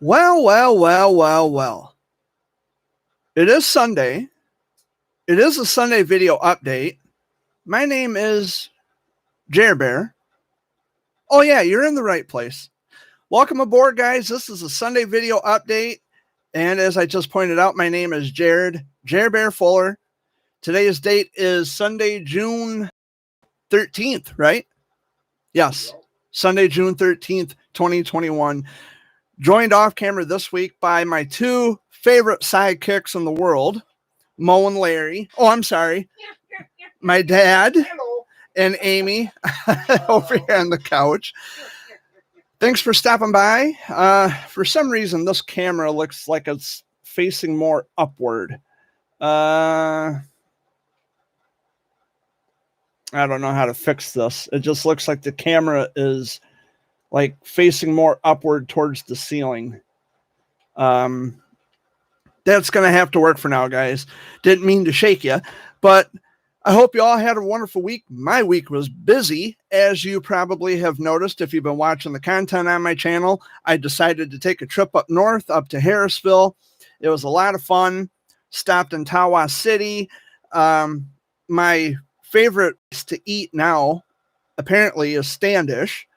Well, well, well, well, well. It is Sunday. It is a Sunday video update. My name is Jer Bear. Oh, yeah, you're in the right place. Welcome aboard, guys. This is a Sunday video update. And as I just pointed out, my name is Jer Bear Fuller. Today's date is Sunday, June 13th, right? Yes, Sunday, June 13th, 2021. Joined off camera this week by my two favorite sidekicks in the world, Mo and Larry. Oh, I'm sorry. My dad and Amy over here on the couch. Thanks for stopping by. For some reason, this camera looks like it's facing more upward. I don't know how to fix this. It just looks like the camera is like facing more upward towards the ceiling. That's going to have to work for now, guys. Didn't mean to shake you, but I hope you all had a wonderful week. My week was busy, as you probably have noticed if you've been watching the content on my channel. I decided to take a trip up north, up to Harrisville. It was a lot of fun. Stopped in Tawas City. My favorite to eat now, apparently, is Standish.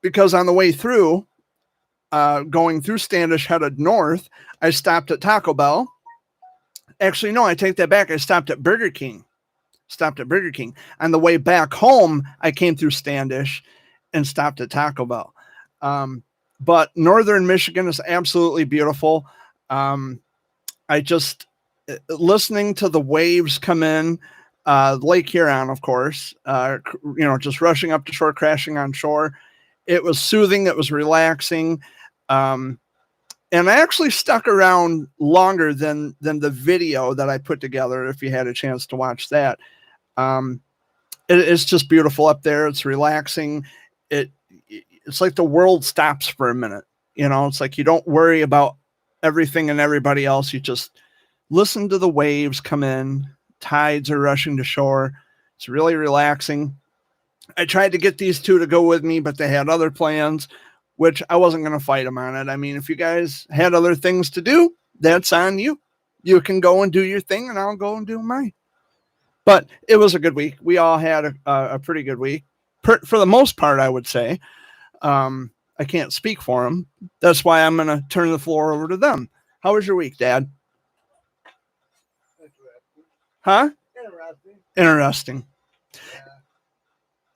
Because on the way through, going through Standish, headed north, I stopped at Taco Bell. Actually, no, I take that back. I stopped at Burger King. On the way back home, I came through Standish and stopped at Taco Bell. But northern Michigan is absolutely beautiful. I just, listening to the waves come in, Lake Huron, of course, just rushing up to shore, crashing on shore. It was soothing. It was relaxing. And I actually stuck around longer than the video that I put together, if you had a chance to watch that. It's just beautiful up there. It's relaxing. It's like the world stops for a minute. It's like you don't worry about everything and everybody else. You just listen to the waves come in. Tides are rushing to shore. It's really relaxing. I tried to get these two to go with me, but they had other plans, which I wasn't going to fight them on it. I mean, if you guys had other things to do, that's on you. You can go and do your thing, and I'll go and do mine. But it was a good week. We all had a pretty good week. For the most part, I would say. I can't speak for them. That's why I'm going to turn the floor over to them. How was your week, Dad? Huh? Interesting.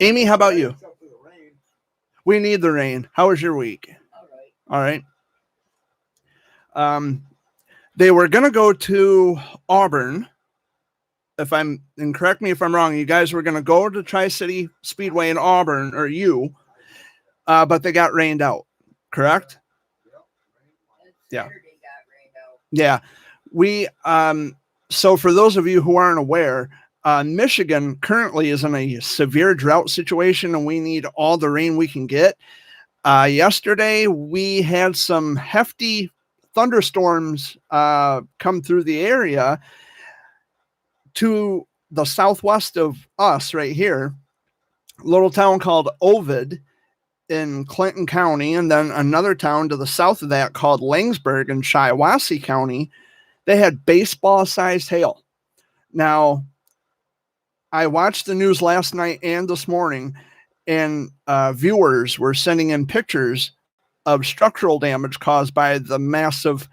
Amy, how about you? We need the rain. How was your week? All right. They were going to go to Auburn. And correct me if I'm wrong, you guys were going to go to Tri-City Speedway in Auburn, or but they got rained out, correct? Yeah. Yeah. So for those of you who aren't aware, Michigan currently is in a severe drought situation, and we need all the rain we can get. Yesterday, we had some hefty thunderstorms come through the area to the southwest of us right here, a little town called Ovid in Clinton County, and then another town to the south of that called Langsburg in Shiawassee County. They had baseball-sized hail. Now, I watched the news last night and this morning, and viewers were sending in pictures of structural damage caused by the massive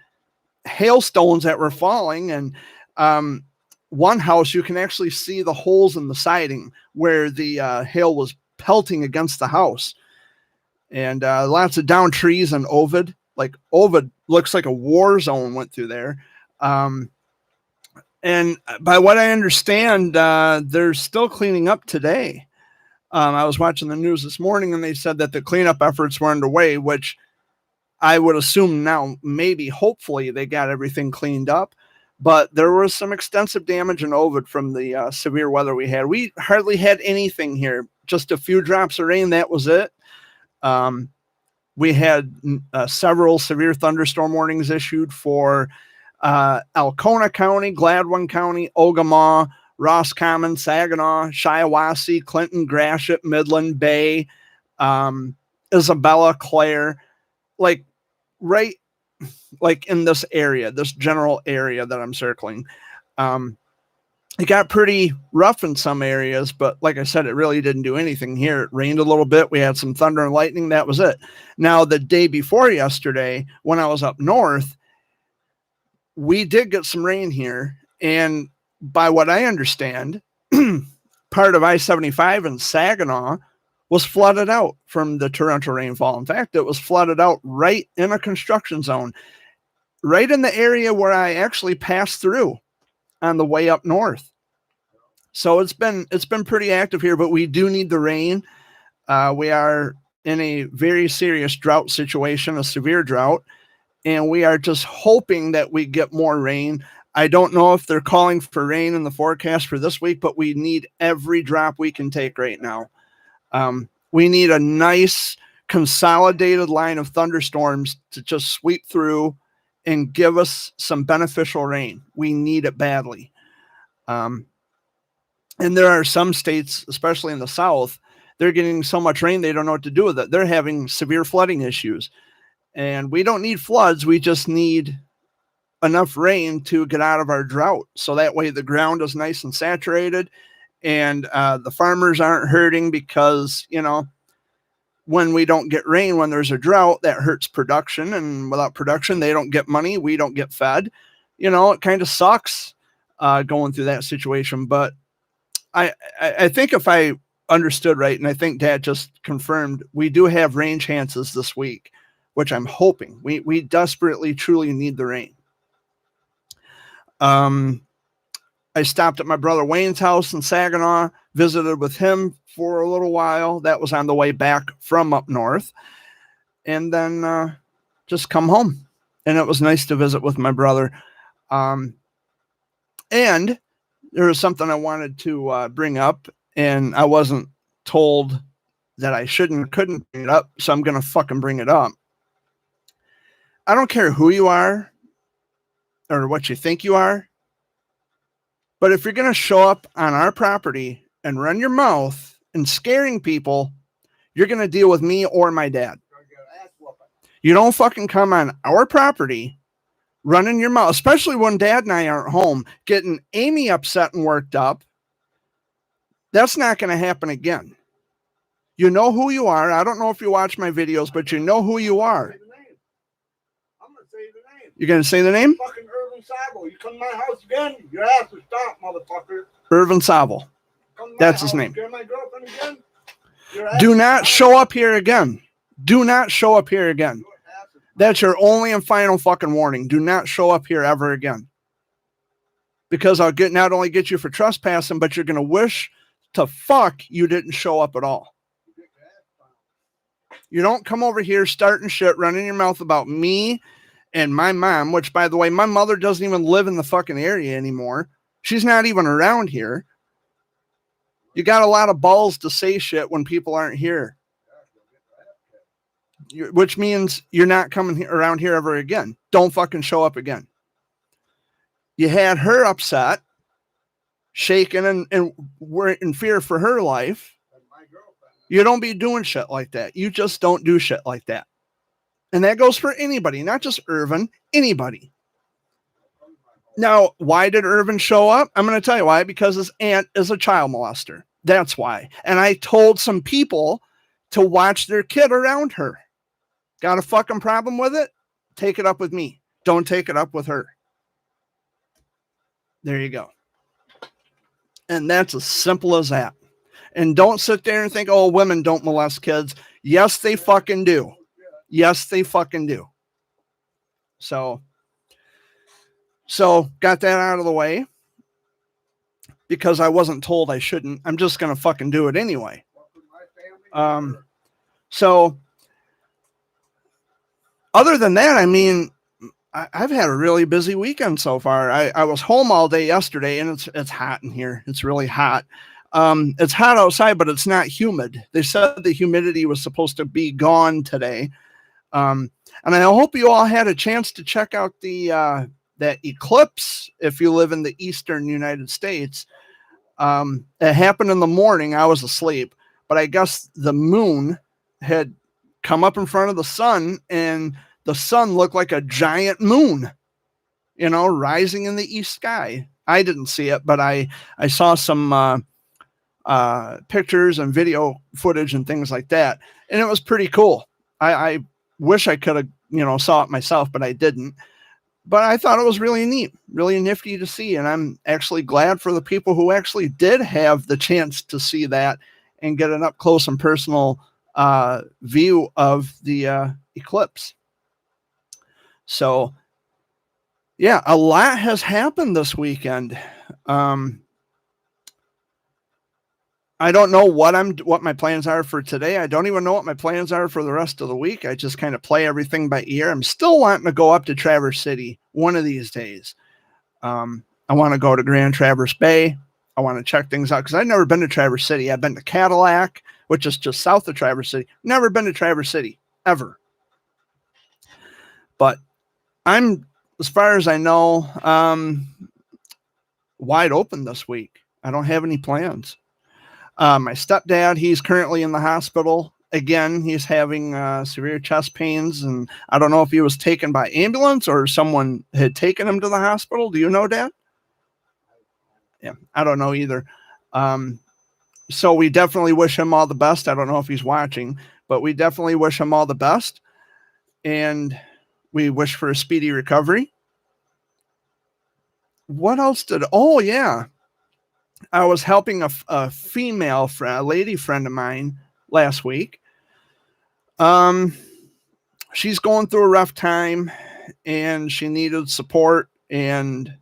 hailstones that were falling. And one house, you can actually see the holes in the siding where the hail was pelting against the house. And lots of downed trees in Ovid. Like, Ovid looks like a war zone went through there. And by what I understand, they're still cleaning up today. I was watching the news this morning, and they said that the cleanup efforts were underway, which I would assume now, maybe, hopefully, they got everything cleaned up. But there was some extensive damage in Ovid from the severe weather we had. We hardly had anything here, just a few drops of rain. That was it. We had several severe thunderstorm warnings issued for Alcona County, Gladwin County, Ogemaw, Roscommon, Saginaw, Shiawassee, Clinton, Gratiot, Midland, Bay, Isabella, Clare. like right, like in this area, this general area that I'm circling. It got pretty rough in some areas, but like I said, it really didn't do anything here. It rained a little bit. We had some thunder and lightning. That was it. Now, the day before yesterday, when I was up north, we did get some rain here. And by what I understand, part of I-75 in Saginaw was flooded out from the torrential rainfall. In fact, it was flooded out right in a construction zone, right in the area where I actually passed through on the way up north. So it's been pretty active here, but we do need the rain. We are in a very serious drought situation, a severe drought, and we are just hoping that we get more rain. I don't know if they're calling for rain in the forecast for this week, but we need every drop we can take right now. We need a nice consolidated line of thunderstorms to just sweep through and give us some beneficial rain. We need it badly. And there are some states, especially in the South, they're getting so much rain, they don't know what to do with it. They're having severe flooding issues. And we don't need floods. We just need enough rain to get out of our drought. So that way the ground is nice and saturated, and the farmers aren't hurting because, you know, when we don't get rain, when there's a drought, that hurts production. And without production, they don't get money. We don't get fed. You know, it kind of sucks going through that situation. But I think if I understood right, and I think Dad just confirmed, we do have rain chances this week, which I'm hoping. We desperately, truly need the rain. I stopped at my brother Wayne's house in Saginaw, visited with him for a little while. That was on the way back from up north. And then just come home. And it was nice to visit with my brother. And there was something I wanted to bring up, and I wasn't told that I couldn't bring it up, so I'm going to fucking bring it up. I don't care who you are or what you think you are, but if you're going to show up on our property and run your mouth and scaring people, you're going to deal with me or my dad. You don't fucking come on our property running your mouth, especially when Dad and I aren't home, getting Amy upset and worked up. That's not going to happen again. You know who you are. I don't know if you watch my videos, but you know who you are. I'm going to say the name. You're going to say the name? Fucking Irvin Sabo. You come to my house again, your ass will stop, motherfucker. Irvin Sabo. That's his name. My girlfriend again? Do not show up here again. Do not show up here again. That's your only and final fucking warning. Do not show up here ever again. Because I'll not only get you for trespassing, but you're going to wish to fuck you didn't show up at all. You don't come over here starting shit, running your mouth about me and my mom, which, by the way, my mother doesn't even live in the fucking area anymore. She's not even around here. You got a lot of balls to say shit when people aren't here. Which means you're not coming around here ever again. Don't fucking show up again. You had her upset, shaking, and were in fear for her life. You don't be doing shit like that. You just don't do shit like that. And that goes for anybody, not just Irvin, anybody. Now, why did Irvin show up? I'm going to tell you why. Because his aunt is a child molester. That's why. And I told some people to watch their kid around her. Got a fucking problem with it? Take it up with me. Don't take it up with her. There you go. And that's as simple as that. And don't sit there and think, oh, women don't molest kids. Yes, they fucking do. Yes, they fucking do. So got that out of the way. Because I wasn't told I shouldn't. I'm just going to fucking do it anyway. So other than that, I mean, I've had a really busy weekend so far. I was home all day yesterday, and it's hot in here. It's really hot. It's hot outside, but it's not humid. They said the humidity was supposed to be gone today. And I hope you all had a chance to check out that eclipse if you live in the eastern United States. It happened in the morning. I was asleep, but I guess the moon had come up in front of the sun, and the sun looked like a giant moon, rising in the east sky. I didn't see it, but I saw some pictures and video footage and things like that, and it was pretty cool. I wish I could have saw it myself, but I didn't. But I thought it was really neat, really nifty to see, and I'm actually glad for the people who actually did have the chance to see that and get an up close and personal view of the eclipse. So yeah, a lot has happened this weekend. I don't know what my plans are for today. I don't even know what my plans are for the rest of the week. I just kind of play everything by ear. I'm still wanting to go up to Traverse City one of these days. I want to go to Grand Traverse Bay. I want to check things out because I've never been to Traverse City. I've been to Cadillac, which is just south of Traverse City. Never been to Traverse City, ever. But I'm, as far as I know, wide open this week. I don't have any plans. My stepdad, he's currently in the hospital. Again, he's having severe chest pains, and I don't know if he was taken by ambulance or someone had taken him to the hospital. Do you know, Dad? Yeah, I don't know either. So we definitely wish him all the best. I don't know if he's watching, but we definitely wish him all the best. And we wish for a speedy recovery. What else oh, yeah. I was helping a female friend, a lady friend of mine last week. She's going through a rough time and she needed support, and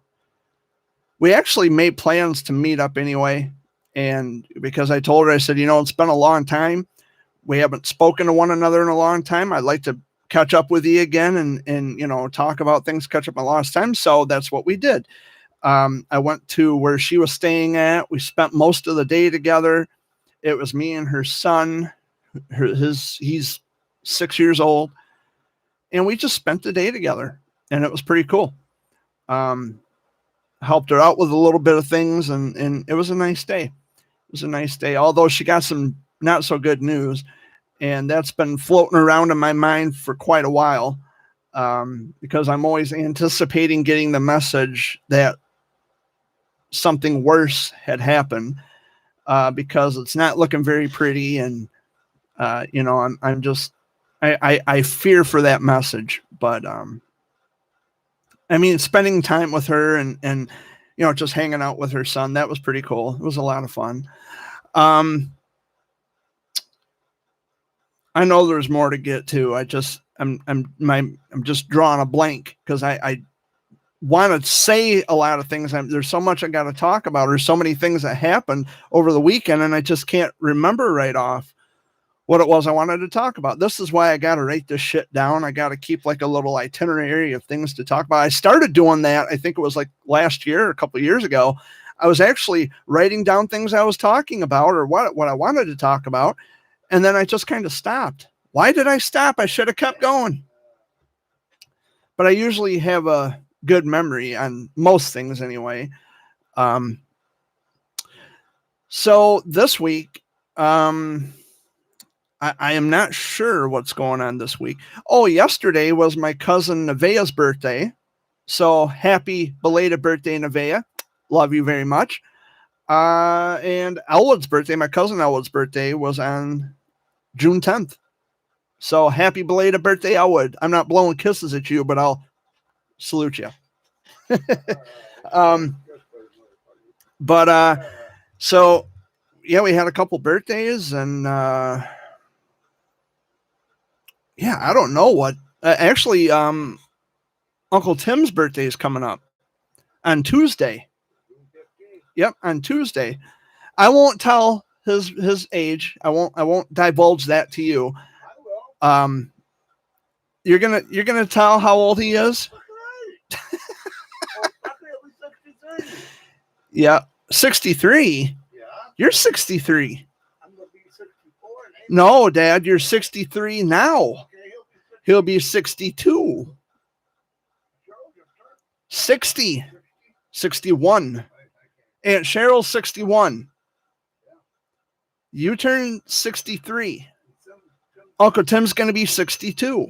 we actually made plans to meet up anyway. And because I told her, I said, it's been a long time. We haven't spoken to one another in a long time. I'd like to catch up with you again and talk about things, catch up a lost time. So that's what we did. I went to where she was staying at. We spent most of the day together. It was me and her son. He's 6 years old, and we just spent the day together, and it was pretty cool. Helped her out with a little bit of things, and it was a nice day. It was a nice day, although she got some not so good news, and that's been floating around in my mind for quite a while, because I'm always anticipating getting the message that something worse had happened, because it's not looking very pretty. And, I'm just, I fear for that message, but, spending time with her and, just hanging out with her son, that was pretty cool. It was a lot of fun. I know there's more to get to. I'm just drawing a blank because I want to say a lot of things. There's so much I got to talk about. There's so many things that happened over the weekend, and I just can't remember right off what it was I wanted to talk about. This is why I got to write this shit down. I got to keep like a little itinerary of things to talk about. I started doing that. I think it was like last year, a couple of years ago. I was actually writing down things I was talking about or what I wanted to talk about. And then I just kind of stopped. Why did I stop? I should have kept going. But I usually have a good memory on most things anyway. So this week, I am not sure what's going on this week. Oh, yesterday was my cousin Nevaeh's birthday. So happy belated birthday, Nevaeh. Love you very much. And Elwood's birthday, my cousin Elwood's birthday, was on June 10th. So happy belated birthday, Elwood. I'm not blowing kisses at you, but I'll salute you. So yeah, we had a couple birthdays, and I don't know what. Actually, Uncle Tim's birthday is coming up on Tuesday. Yep, on Tuesday. I won't tell his age. I won't divulge that to you. You're gonna tell how old he is. Yeah, 63. Yeah. You're 63. I'm gonna be 64. No, Dad, you're 63 now. Okay, He'll be 62. 60. 61. Aunt Cheryl's 61. You turn 63. Uncle Tim's going to be 62.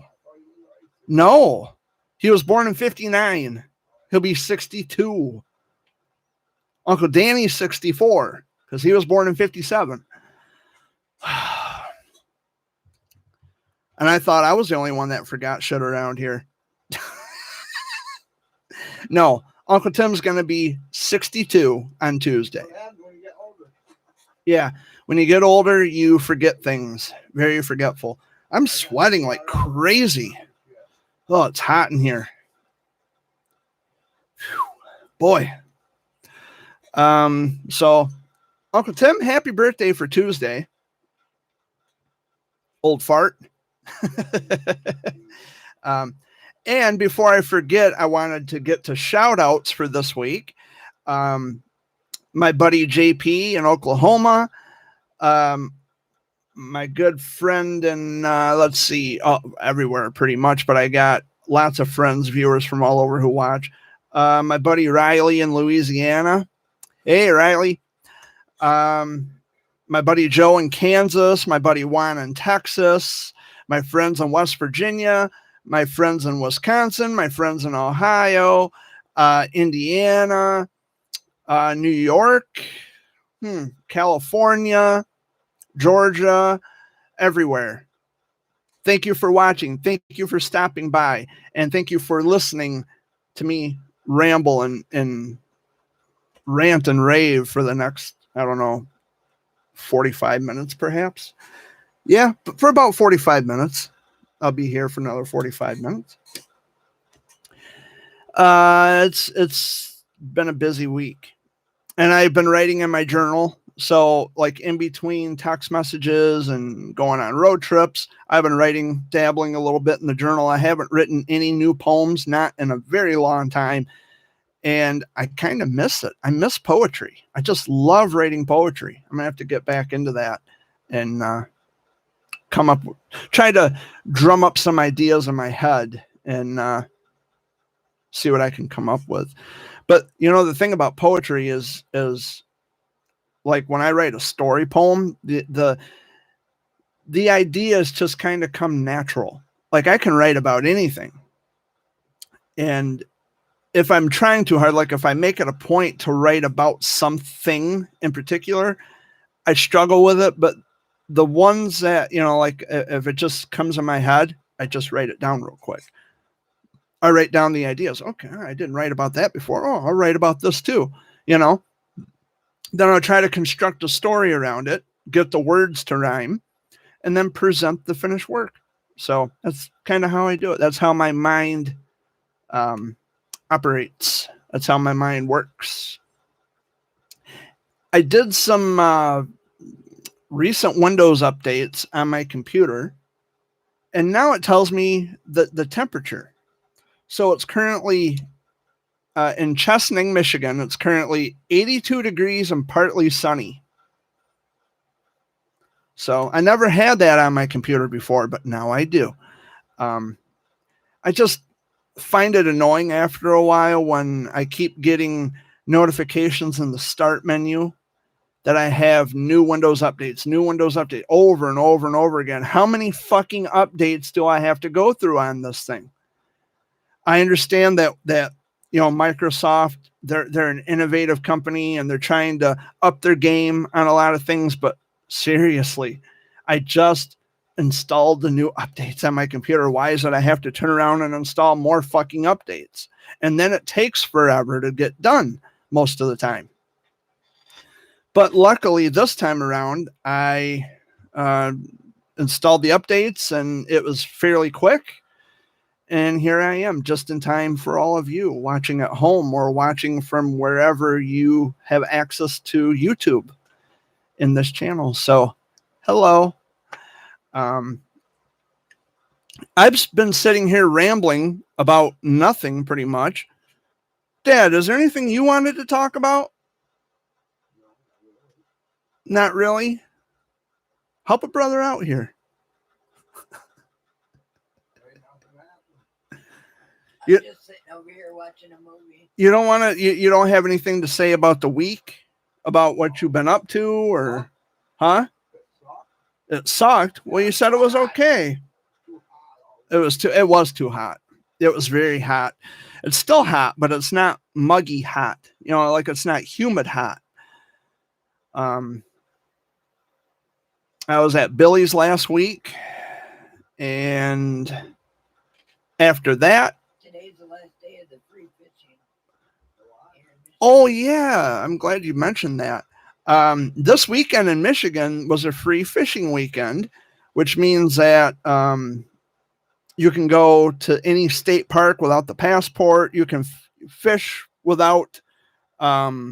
No, he was born in 59. He'll be 62. Uncle Danny's 64 because he was born in 57. And I thought I was the only one that forgot shit around here. No, Uncle Tim's going to be 62 on Tuesday. Yeah, when you get older, you forget things. Very forgetful. I'm sweating like crazy. Oh, it's hot in here. Whew. Boy. So, Uncle Tim, happy birthday for Tuesday. Old fart. And before I forget, I wanted to get to shout outs for this week. My buddy JP in Oklahoma, my good friend in, everywhere pretty much, but I got lots of friends, viewers from all over who watch. My buddy Riley in Louisiana. Hey, Riley. My buddy Joe in Kansas, my buddy Juan in Texas, my friends in West Virginia, my friends in Wisconsin, my friends in Ohio, Indiana, New York, California, Georgia, everywhere. Thank you for watching. Thank you for stopping by. And thank you for listening to me ramble and rant and rave for the next, 45 minutes perhaps. Yeah, for about 45 minutes. I'll be here for another 45 minutes. It's been a busy week. And I've been writing in my journal. So like in between text messages and going on road trips, I've been writing, dabbling a little bit in the journal. I haven't written any new poems, not in a very long time. And I kind of miss it. I miss poetry. I just love writing poetry. I'm going to have to get back into that and try to drum up some ideas in my head and see what I can come up with. But, the thing about poetry is like when I write a story poem, the ideas just kind of come natural. Like I can write about anything. And if I'm trying too hard, like if I make it a point to write about something in particular, I struggle with it. But the ones that, like if it just comes in my head, I just write it down real quick. I write down the ideas. Okay, I didn't write about that before. Oh, I'll write about this too, Then I'll try to construct a story around it, get the words to rhyme, and then present the finished work. So that's kind of how I do it. That's how my mind operates. That's how my mind works. I did some recent Windows updates on my computer, and now it tells me the temperature. So it's currently in Chesaning, Michigan. It's currently 82 degrees and partly sunny. So I never had that on my computer before, but now I do. I just find it annoying after a while when I keep getting notifications in the start menu that I have new Windows updates over and over and over again. How many fucking updates do I have to go through on this thing? I understand that Microsoft, they're an innovative company and they're trying to up their game on a lot of things, but seriously, I just installed the new updates on my computer. Why is it I have to turn around and install more fucking updates? And then it takes forever to get done most of the time. But luckily this time around, I installed the updates and it was fairly quick. And here I am just in time for all of you watching at home or watching from wherever you have access to YouTube in this channel. So hello. I've been sitting here rambling about nothing pretty much. Dad, is there anything you wanted to talk about? Not really. Help a brother out here. I'm just sitting over here watching a movie. You don't want to, you don't have anything to say about the week, about what you've been up to, or, huh? It sucked. Well, you said it was okay. It was too hot. It was very hot. It's still hot, but it's not muggy hot. You know, like it's not humid hot. I was at Billy's last week, and after that, Today's the last day of the free fishing. oh yeah, I'm glad you mentioned that. This weekend in Michigan was a free fishing weekend, which means that you can go to any state park without the passport. You can fish without. Yeah,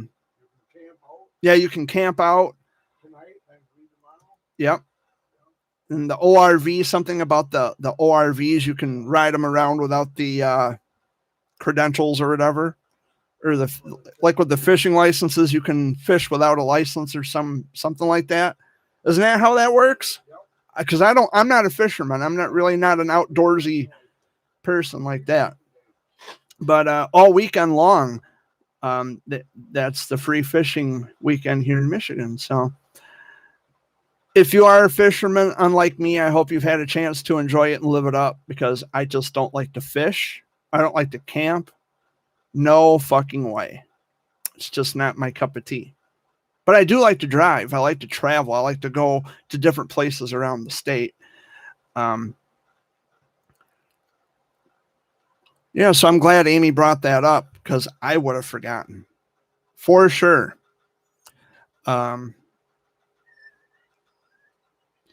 you can camp out. Yep. And the ORV, something about the ORVs, you can ride them around without the credentials or whatever. Or like with the fishing licenses, you can fish without a license or something like that. Isn't that how that works? Because I'm not a fisherman. I'm not an outdoorsy person like that. But all weekend long, that's the free fishing weekend here in Michigan. So if you are a fisherman, unlike me, I hope you've had a chance to enjoy it and live it up, because I just don't like to fish. I don't like to camp. No fucking way. It's just not my cup of tea. But I do like to drive. I like to travel. I like to go to different places around the state. Yeah, so I'm glad Amy brought that up, because I would have forgotten. For sure.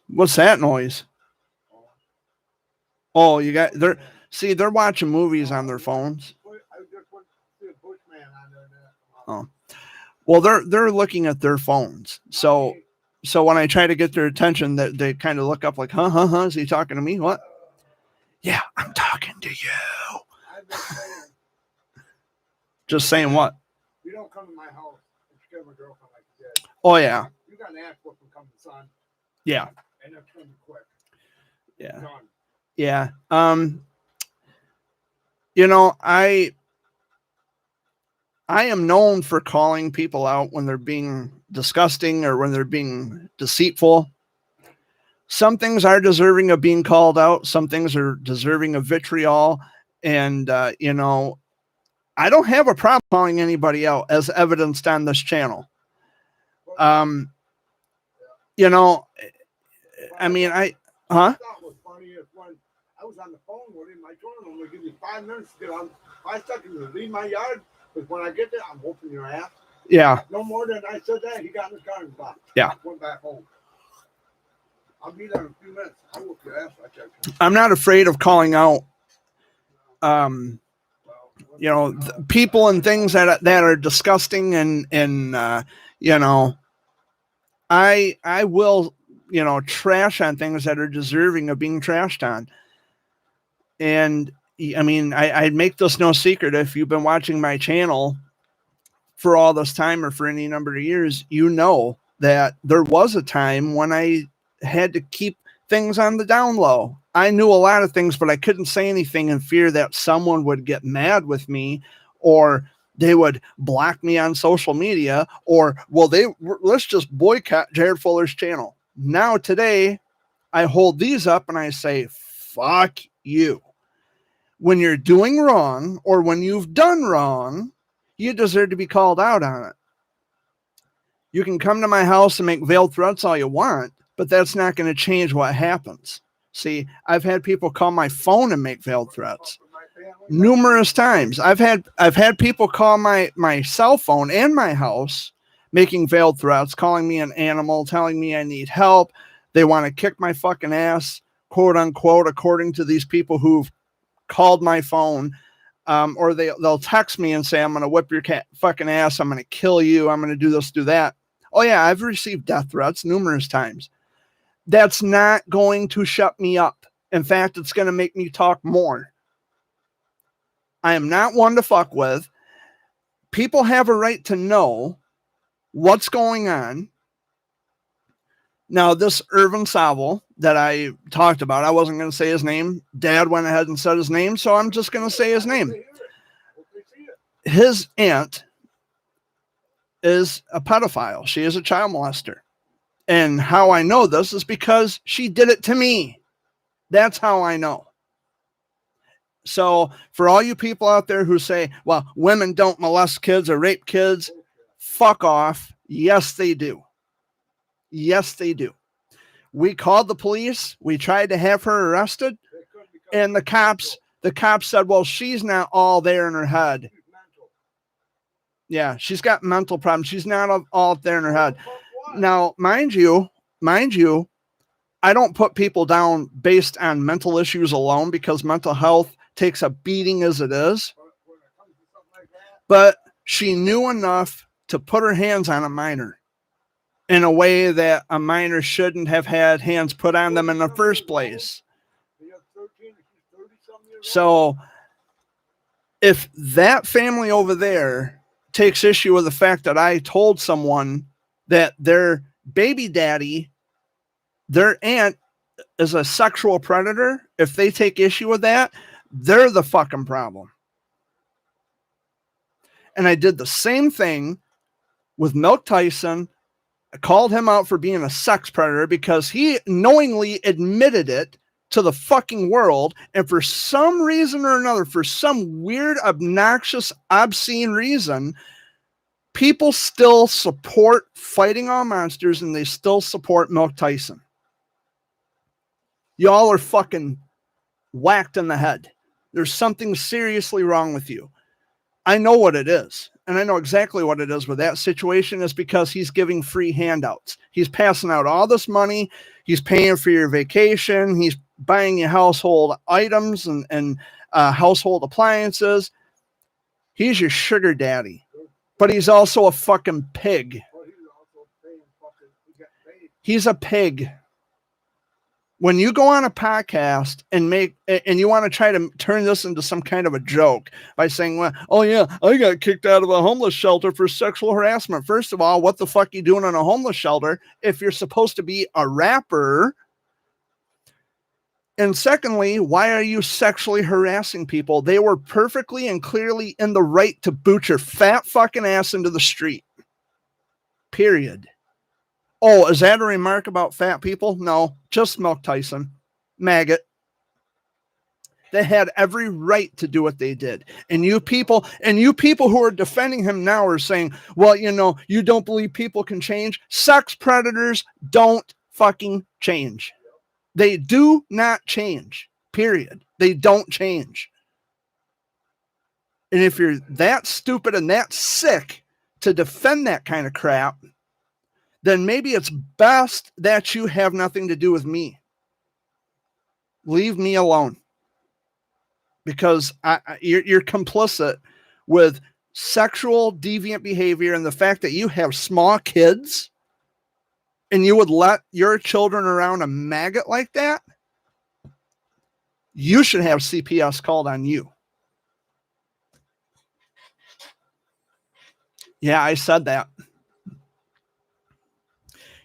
What's that noise? Oh, you got they're watching movies on their phones. Oh, well, they're looking at their phones. So when I try to get their attention, that they kind of look up like, huh? Is he talking to me? What? Yeah, I'm talking to you. Just saying what? You don't come to my house and scare my girlfriend like you did. Oh yeah. You got an ass whooping coming, son. Yeah. And that's coming quick. Yeah. Done. Yeah. You know, I am known for calling people out when they're being disgusting or when they're being deceitful. Some things are deserving of being called out. Some things are deserving of vitriol. And, you know, I don't have a problem calling anybody out, as evidenced on this channel. You know, I mean, I thought was funny is when I was on the phone with him. I told him, I'm going to give you 5 minutes to get on 5 seconds to leave my yard. Because when I get there, I'm whooping your ass. Yeah. No more than I said that. He got in his car and left. Yeah. Went back home. I'll be there in a few minutes. I'll whoop your ass. I'm not afraid of calling out, you know, people and things that are disgusting and you know, I will, you know, trash on things that are deserving of being trashed on. And I mean, I make this no secret. If you've been watching my channel for all this time or for any number of years, you know that there was a time when I had to keep things on the down low. I knew a lot of things, but I couldn't say anything in fear that someone would get mad with me, or they would block me on social media, or, well, let's just boycott Jared Fuller's channel. Now, today, I hold these up and I say, fuck you. When you're doing wrong, or when you've done wrong, you deserve to be called out on it. You can come to my house and make veiled threats all you want, but that's not going to change what happens. See, I've had people call my phone and make veiled threats numerous times. I've had people call my cell phone and my house making veiled threats, calling me an animal, telling me I need help. They want to kick my fucking ass, quote unquote, according to these people who've called my phone. Or they'll text me and say, I'm going to whip your fucking ass. I'm going to kill you. I'm going to do this, do that. Oh yeah, I've received death threats numerous times. That's not going to shut me up. In fact, it's going to make me talk more. I am not one to fuck with. People have a right to know what's going on. Now, this Irvin Saville that I talked about, I wasn't going to say his name. Dad went ahead and said his name, so I'm just going to say his name. His aunt is a pedophile. She is a child molester. And how I know this is because she did it to me. That's how I know. So for all you people out there who say, well, women don't molest kids or rape kids, fuck off. Yes, they do. Yes, they do. We called the police. We tried to have her arrested. And the cops said, well, she's not all there in her head. Yeah, she's got mental problems. She's not all up there in her head. Now, mind you, I don't put people down based on mental issues alone because mental health takes a beating as it is. But she knew enough to put her hands on a minor in a way that a minor shouldn't have had hands put on them in the first place. So if that family over there takes issue with the fact that I told someone that their baby daddy, their aunt, is a sexual predator, if they take issue with that, they're the fucking problem. And I did the same thing with Milk Tyson. I called him out for being a sex predator because he knowingly admitted it to the fucking world. And for some reason or another, for some weird, obnoxious, obscene reason, people still support fighting all monsters and they still support Milk Tyson. Y'all are fucking whacked in the head. There's something seriously wrong with you. I know what it is. And I know exactly what it is with that situation is because he's giving free handouts. He's passing out all this money. He's paying for your vacation. He's buying you household items and household appliances. He's your sugar daddy. But he's also a fucking pig. He's a pig. When you go on a podcast and you want to try to turn this into some kind of a joke by saying, well, oh yeah, I got kicked out of a homeless shelter for sexual harassment. First of all, what the fuck are you doing in a homeless shelter if you're supposed to be a rapper? And secondly, why are you sexually harassing people? They were perfectly and clearly in the right to boot your fat fucking ass into the street. Period. Oh, is that a remark about fat people? No, just Milk Tyson. Maggot. They had every right to do what they did. And you people who are defending him now are saying, well, you know, you don't believe people can change. Sex predators don't fucking change. They do not change. Period. They don't change. And if you're that stupid and that sick to defend that kind of crap, then maybe it's best that you have nothing to do with me. Leave me alone. Because you're complicit with sexual deviant behavior and the fact that you have small kids and you would let your children around a maggot like that. You should have CPS called on you. Yeah, I said that.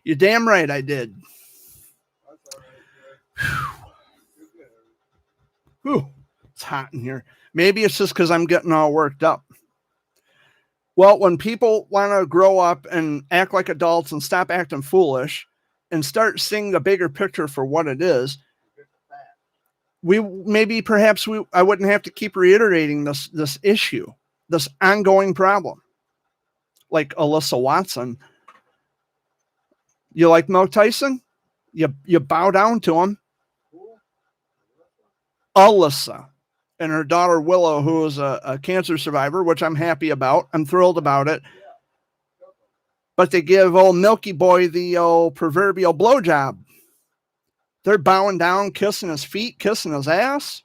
You're damn right I did. Whew, it's hot in here. Maybe it's just because I'm getting all worked up. Well, when people want to grow up and act like adults and stop acting foolish and start seeing the bigger picture for what it is, I wouldn't have to keep reiterating this issue, this ongoing problem. Like Alyssa Watson. You like Milk Tyson? You bow down to him. Alyssa and her daughter Willow, who is a cancer survivor, which I'm happy about. I'm thrilled about it. But they give old Milky Boy the old proverbial blowjob. They're bowing down, kissing his feet, kissing his ass.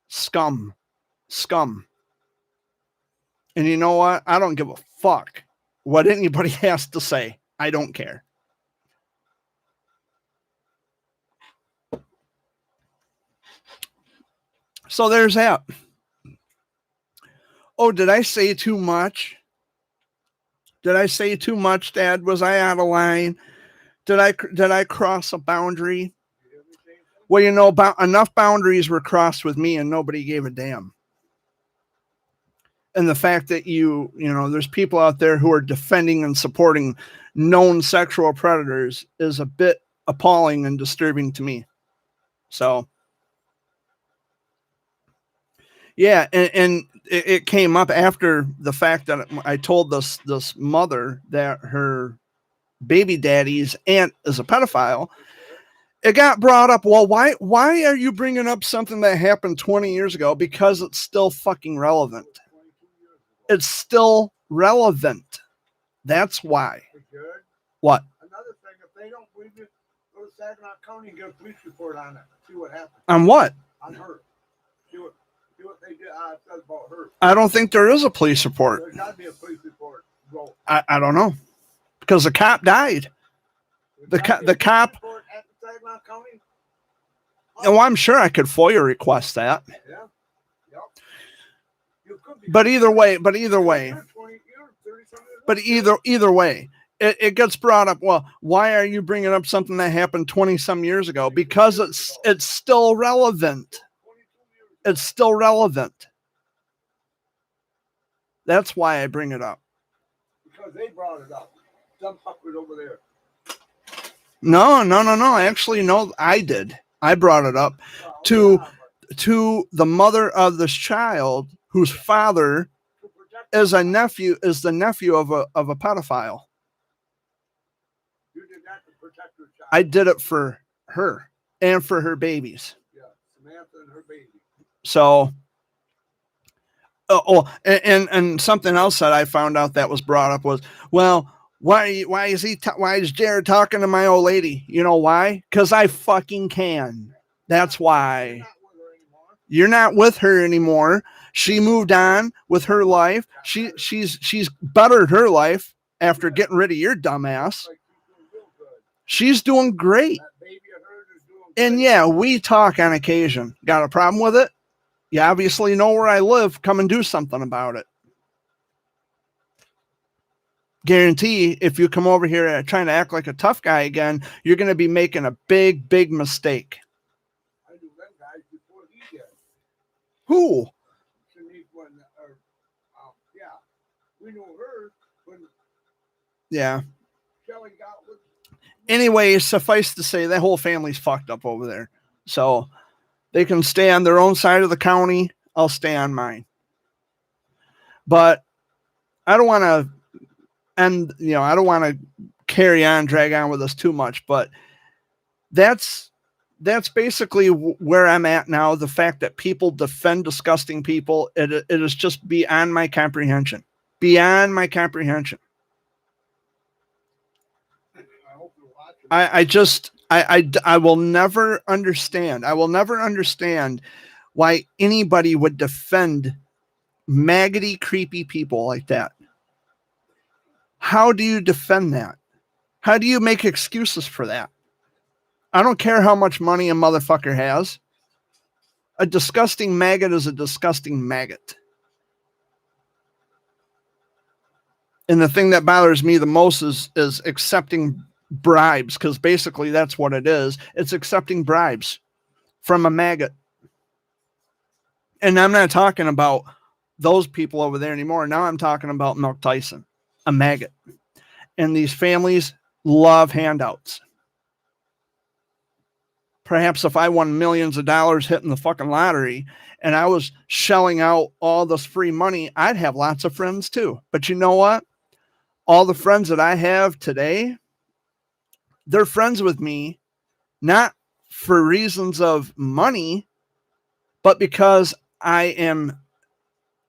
Scum. And you know what? I don't give a fuck what anybody has to say. I don't care. So there's that. Oh, did I say too much? Did I say too much, Dad? Was I out of line? Did I cross a boundary? Well, you know, enough boundaries were crossed with me and nobody gave a damn. And the fact that there's people out there who are defending and supporting known sexual predators is a bit appalling and disturbing to me. So, yeah, and it came up after the fact that I told this mother that her baby daddy's aunt is a pedophile. It got brought up. Well, why are you bringing up something that happened 20 years ago? Because it's still fucking relevant. It's still relevant. That's why. What? Another thing, if they don't believe you, go to Saginaw County and get a police report on it. See what happens. On what? On her. See what they did said about her. I don't think there is a police report. There's got to be a police report. Bro. I don't know. Because the cop died. The cop. At the Saginaw County? Oh, I'm sure I could FOIA request that. Yeah. Yep. You could be. But either way, it gets brought up. Well, why are you bringing up something that happened 20 some years ago? Because it's still relevant. It's still relevant. That's why I bring it up. Because they brought it up. Some fuckers over there. No. Actually, no, I did. I brought it up to the mother of this child, whose father is the nephew of a pedophile. You did that to protect your child. I did it for her and for her babies. Yeah, Samantha and her baby. So, and something else that I found out that was brought up was, well, why is Jared talking to my old lady? You know why? Because I fucking can. That's why. You're not with her anymore. She moved on with her life. She's bettered her life after getting rid of your dumbass. She's doing great. And yeah, we talk on occasion. Got a problem with it? You obviously know where I live. Come and do something about it. Guarantee if you come over here trying to act like a tough guy again, you're going to be making a big, big mistake. I knew that guy before he did. Who? We knew her when Yeah. Kelly got with. Anyway, suffice to say, that whole family's fucked up over there. So they can stay on their own side of the county. I'll stay on mine. But I don't want to I don't want to drag on with us too much, but that's basically where I'm at now. The fact that people defend disgusting people, it is just beyond my comprehension. Beyond my comprehension. I will never understand. I will never understand why anybody would defend maggoty, creepy people like that. How do you defend that? How do you make excuses for that? I don't care how much money a motherfucker has. A disgusting maggot is a disgusting maggot. And the thing that bothers me the most is accepting bribes, because basically that's what it is. It's accepting bribes from a maggot. And I'm not talking about those people over there anymore. Now I'm talking about Mike Tyson, a maggot. And these families love handouts. Perhaps if I won millions of dollars hitting the fucking lottery and I was shelling out all this free money, I'd have lots of friends too. But you know what? All the friends that I have today, they're friends with me, not for reasons of money, but because I am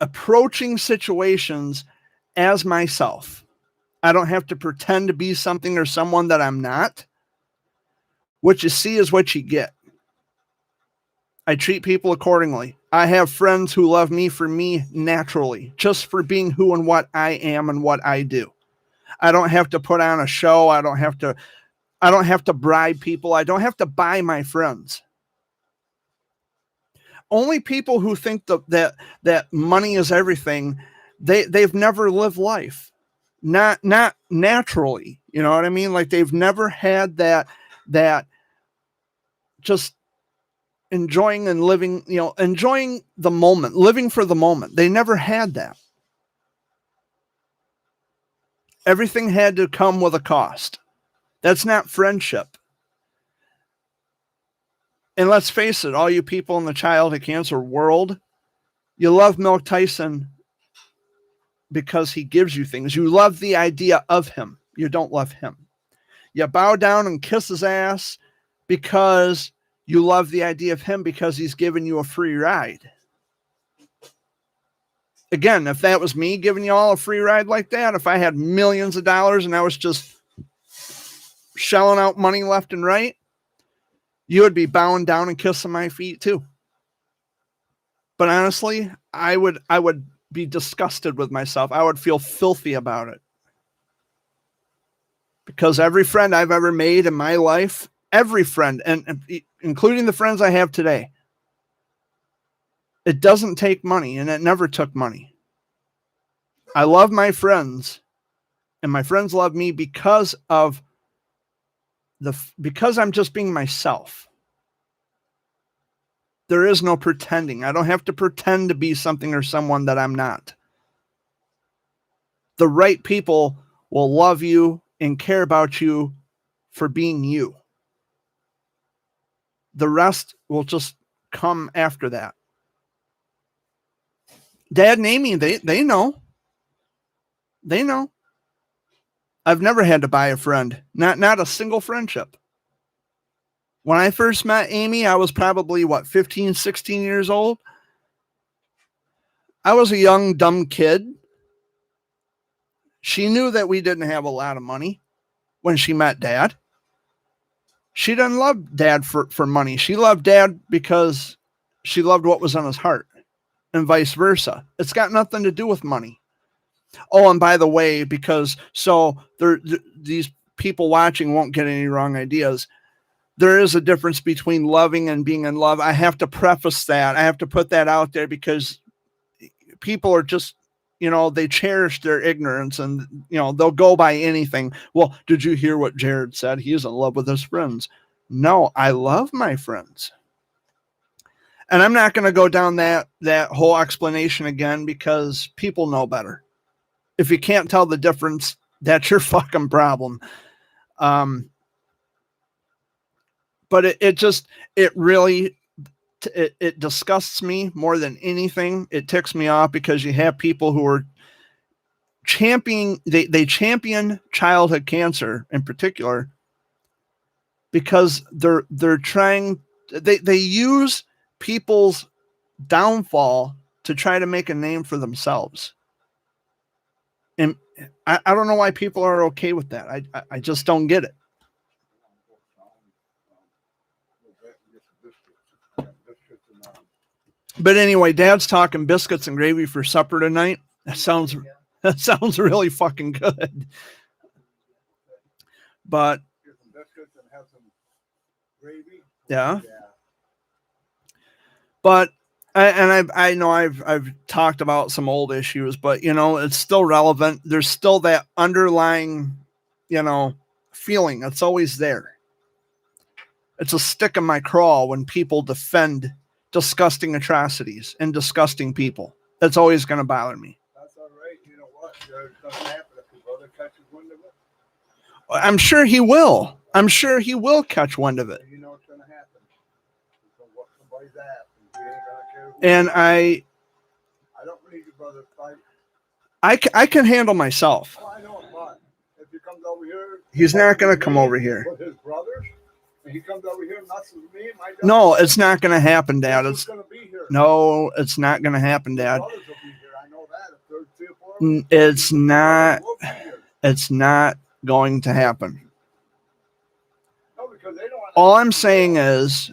approaching situations as myself. I don't have to pretend to be something or someone that I'm not. What you see is what you get. I treat people accordingly. I have friends who love me for me naturally, just for being who and what I am and what I do. I don't have to put on a show. I don't have to bribe people. I don't have to buy my friends. Only people who think that money is everything, they've never lived life. Not naturally. You know what I mean? Like they've never had that just enjoying and living, enjoying the moment, living for the moment. They never had that. Everything had to come with a cost. That's not friendship. And let's face it, all you people in the childhood cancer world, you love Mike Tyson because he gives you things. You love the idea of him. You don't love him. You bow down and kiss his ass because you love the idea of him because he's giving you a free ride. Again, if that was me giving you all a free ride like that, if I had millions of dollars and I was just shelling out money left and right, you would be bowing down and kissing my feet too. But honestly, I would be disgusted with myself. I would feel filthy about it. Because every friend I've ever made in my life, every friend, and including the friends I have today, it doesn't take money, and it never took money. I love my friends, and my friends love me because I'm just being myself. There is no pretending. I don't have to pretend to be something or someone that I'm not. The right people will love you and care about you for being you. The rest will just come after that. Dad and Amy, they know. They know. I've never had to buy a friend. Not a single friendship. When I first met Amy, I was probably, 15, 16 years old? I was a young, dumb kid. She knew that we didn't have a lot of money when she met Dad. She didn't love Dad for money. She loved Dad because she loved what was on his heart, and vice versa. It's got nothing to do with money. Oh, and by the way, these people watching won't get any wrong ideas. There is a difference between loving and being in love. I have to preface that. I have to put that out there because people are just, they cherish their ignorance and, they'll go by anything. Well, did you hear what Jared said? He's in love with his friends. No, I love my friends. And I'm not going to go down that whole explanation again because people know better. If you can't tell the difference, that's your fucking problem. But it really disgusts me more than anything. It ticks me off because you have people who are they champion childhood cancer in particular because they're trying, they use people's downfall to try to make a name for themselves. And I don't know why people are okay with that. I just don't get it. But anyway, Dad's talking biscuits and gravy for supper tonight. That sounds really fucking good. But yeah. But I know I've talked about some old issues, but it's still relevant. There's still that underlying, feeling. It's always there. It's a stick in my craw when people defend disgusting atrocities and disgusting people. That's always going to bother me. That's all right. You know what? It's going to happen if your brother catches wind of it. I'm sure he will. I'm sure he will catch wind of it. You know what's going to happen. He's going to whoop somebody's ass. And he ain't going to care. And I don't need your brother to fight. I can handle myself. Oh, I know it, but if he comes over here, he's not going to come over here. With his brothers, and he comes over here and messes with me. No, it's not going to happen, Dad. It's going to be here. No, it's not going to happen, Dad. Brothers will be here. I know that. If there's 3 or 4 of them, It's not. we'll be here. It's not going to happen. No, because they don't. All I'm saying is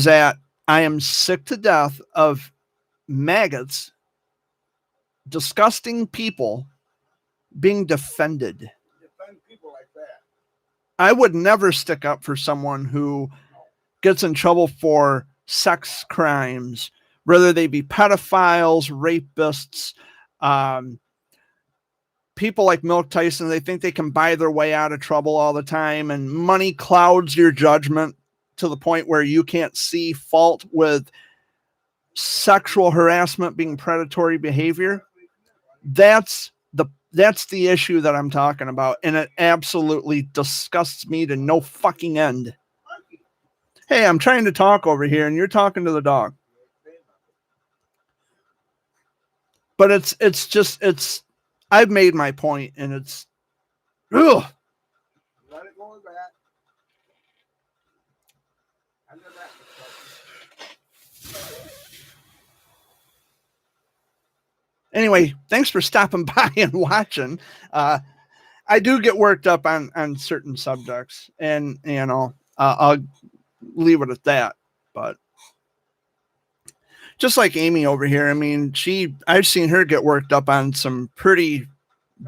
that I am sick to death of maggots, disgusting people being defended. Defend people like that. I would never stick up for someone who gets in trouble for sex crimes, whether they be pedophiles, rapists, people like Mike Tyson. They think they can buy their way out of trouble all the time, and money clouds your judgment to the point where you can't see fault with sexual harassment being predatory behavior. That's the That's the issue that I'm talking about, and it absolutely disgusts me to no fucking end. Hey, I'm trying to talk over here, and you're talking to the dog. But it's. I've made my point, and it's. Ugh. Let it go with that. I know that. Anyway, thanks for stopping by and watching. I do get worked up on certain subjects, and I'll leave it at that. But just like Amy over here, I mean, I've seen her get worked up on some pretty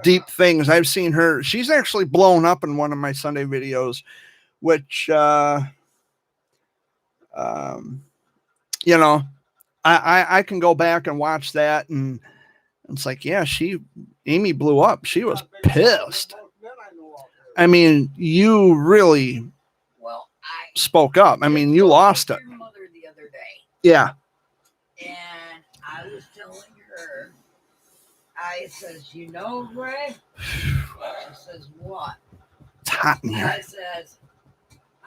deep things. I've seen her. She's actually blown up in one of my Sunday videos, which I can go back and watch that, and it's like, yeah, Amy blew up. She was pissed. I mean, you really spoke up. I mean, you lost it. Your mother the other day, Yeah. and I was telling her, I says, Greg? She says, what? It's hot in here. I says,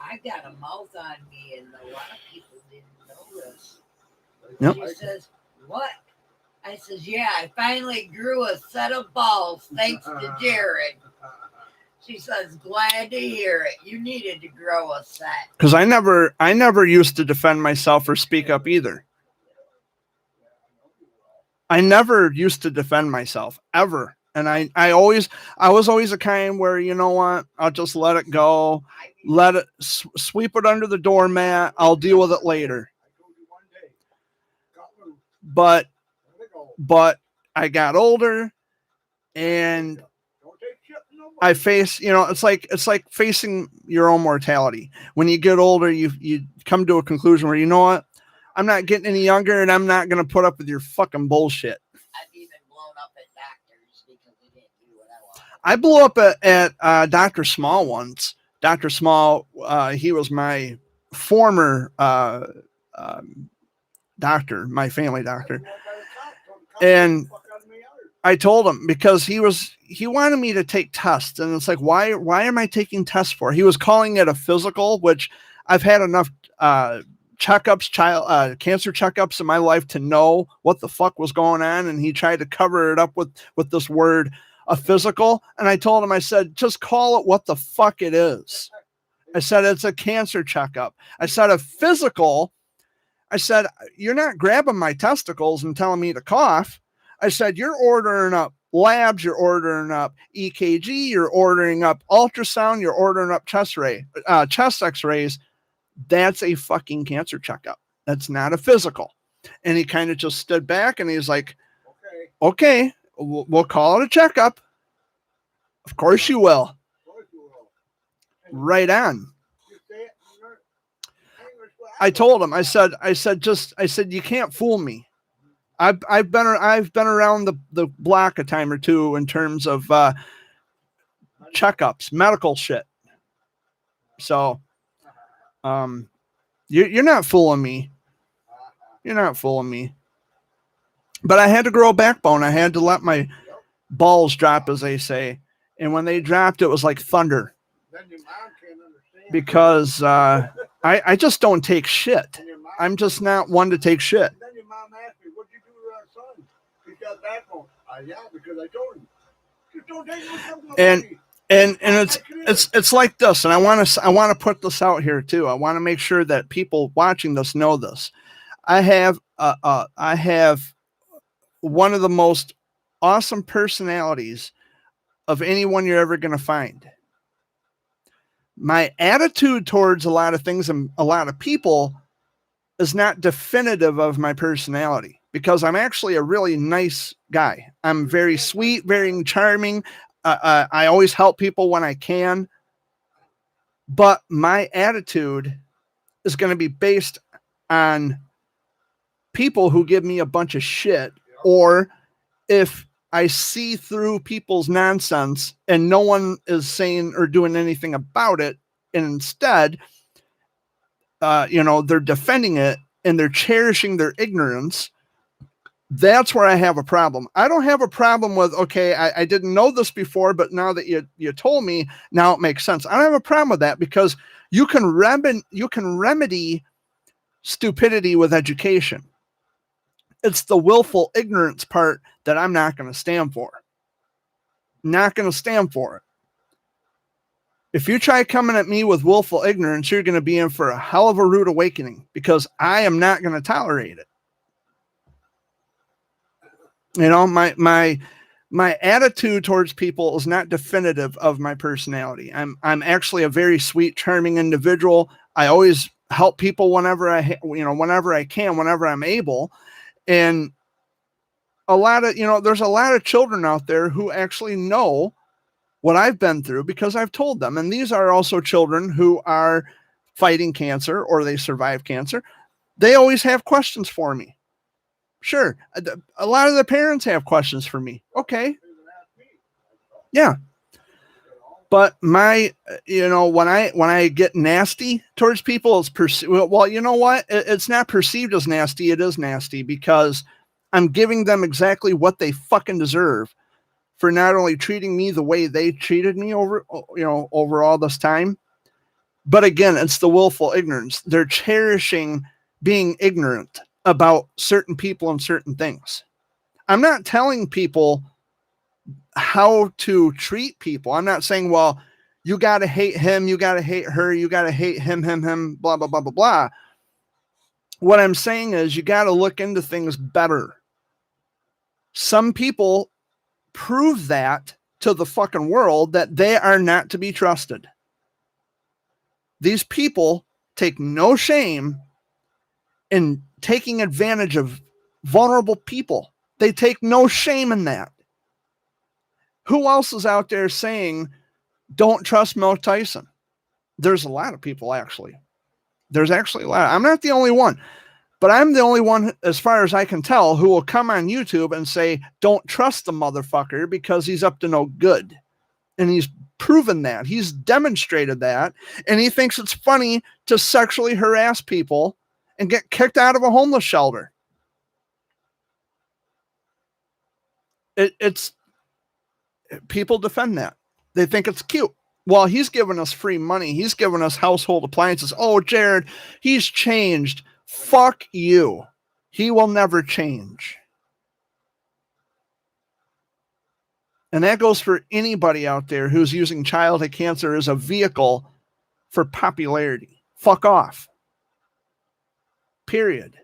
I got a mouth on me, and a lot of people didn't know this. Yep. She says, what? I says, yeah, I finally grew a set of balls thanks to Jared. She says, glad to hear it. You needed to grow a set. Because I never used to defend myself or speak up either. I never used to defend myself ever. And I was always a kind where, you know what, I'll just let it go, let it sweep it under the doormat. I'll deal with it later. But I got older, and I face, it's like facing your own mortality. When you get older, you come to a conclusion where, you know what, I'm not getting any younger, and I'm not going to put up with your fucking bullshit. I've even blown up at doctors because they didn't do what I wanted. I blew up at Dr. Small once. Dr. Small, he was my former doctor, my family doctor. And I told him, because he wanted me to take tests, and it's like, why am I taking tests for? He was calling it a physical, which I've had enough checkups, cancer checkups in my life to know what the fuck was going on, and he tried to cover it up with this word, a physical. And I told him, I said, just call it what the fuck it is. I said, it's a cancer checkup. I said, a physical. I said, you're not grabbing my testicles and telling me to cough. I said, you're ordering up labs, you're ordering up EKG, you're ordering up ultrasound, you're ordering up chest x-rays. That's a fucking cancer checkup. That's not a physical. And he kind of just stood back, and he's like, okay, we'll call it a checkup. Of course you will. Right on. I told him, I said, you can't fool me. I've been around the block a time or two in terms of checkups, medical shit. So, you're not fooling me. You're not fooling me. But I had to grow a backbone. I had to let my balls drop, as they say. And when they dropped, it was like thunder. Because I just don't take shit. I'm just not one to take shit. And then your mom asked me, what'd you do to our son? He's got backbone. Yeah, because I told him. Just don't take no And it's like this, and I want to put this out here too. I want to make sure that people watching this know this. I have one of the most awesome personalities of anyone you're ever going to find. My attitude towards a lot of things and a lot of people is not definitive of my personality, because I'm actually a really nice guy. I'm very sweet, very charming. I always help people when I can. But my attitude is going to be based on people who give me a bunch of shit, or if I see through people's nonsense and no one is saying or doing anything about it, and instead, they're defending it and they're cherishing their ignorance, That's where I have a problem. I don't have a problem with, okay, I didn't know this before, but now that you told me, now it makes sense. I don't have a problem with that, because you can remedy stupidity with education. It's the willful ignorance part that I'm not going to stand for. Not going to stand for it. If you try coming at me with willful ignorance, you're going to be in for a hell of a rude awakening, because I am not going to tolerate it. You know, my attitude towards people is not definitive of my personality. I'm actually a very sweet, charming individual. I always help people whenever I can, whenever I'm able. And there's a lot of children out there who actually know what I've been through because I've told them. And these are also children who are fighting cancer or they survive cancer. They always have questions for me. Sure. A lot of the parents have questions for me. Okay. Yeah. But when I get nasty towards people, it's well, you know what? It's not perceived as nasty. It is nasty because I'm giving them exactly what they fucking deserve for not only treating me the way they treated me over all this time, but again, it's the willful ignorance. They're cherishing being ignorant about certain people and certain things. I'm not telling people how to treat people. I'm not saying, well, you got to hate him, you got to hate her, you got to hate him, blah, blah, blah, blah, blah. What I'm saying is you got to look into things better. Some people prove that to the fucking world that they are not to be trusted. These people take no shame in taking advantage of vulnerable people. They take no shame in that. Who else is out there saying, don't trust Mike Tyson? There's a lot of people, actually. There's actually a lot. I'm not the only one, but I'm the only one, as far as I can tell, who will come on YouTube and say, don't trust the motherfucker because he's up to no good. And he's proven that. He's demonstrated that. And he thinks it's funny to sexually harass people and get kicked out of a homeless shelter. It's people defend that. They think it's cute. Well, he's given us free money. He's given us household appliances. Oh, Jared, he's changed. Fuck you. He will never change. And that goes for anybody out there who's using childhood cancer as a vehicle for popularity. Fuck off. Period.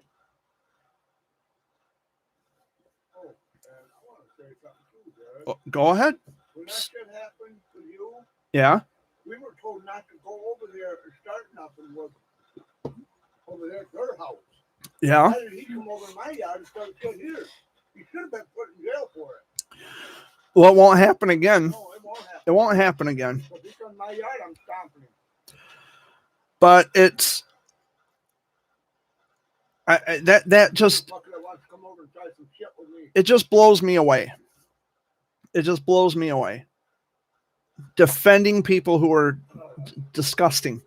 Oh, and I want to say something too, Jared. Go ahead. When that shit happened to you, Yeah. we were told not to go over there and start nothing with over there at their house. Yeah. Why did he come over to my yard and start shit here? He should have been put in jail for it. Well, it won't happen again. No, it won't happen. It won't happen again. If he's on my yard, I'm stomping him. But it's that just Fucker that wants to come over and try some shit with me. it just blows me away. It just blows me away. Defending people who are disgusting.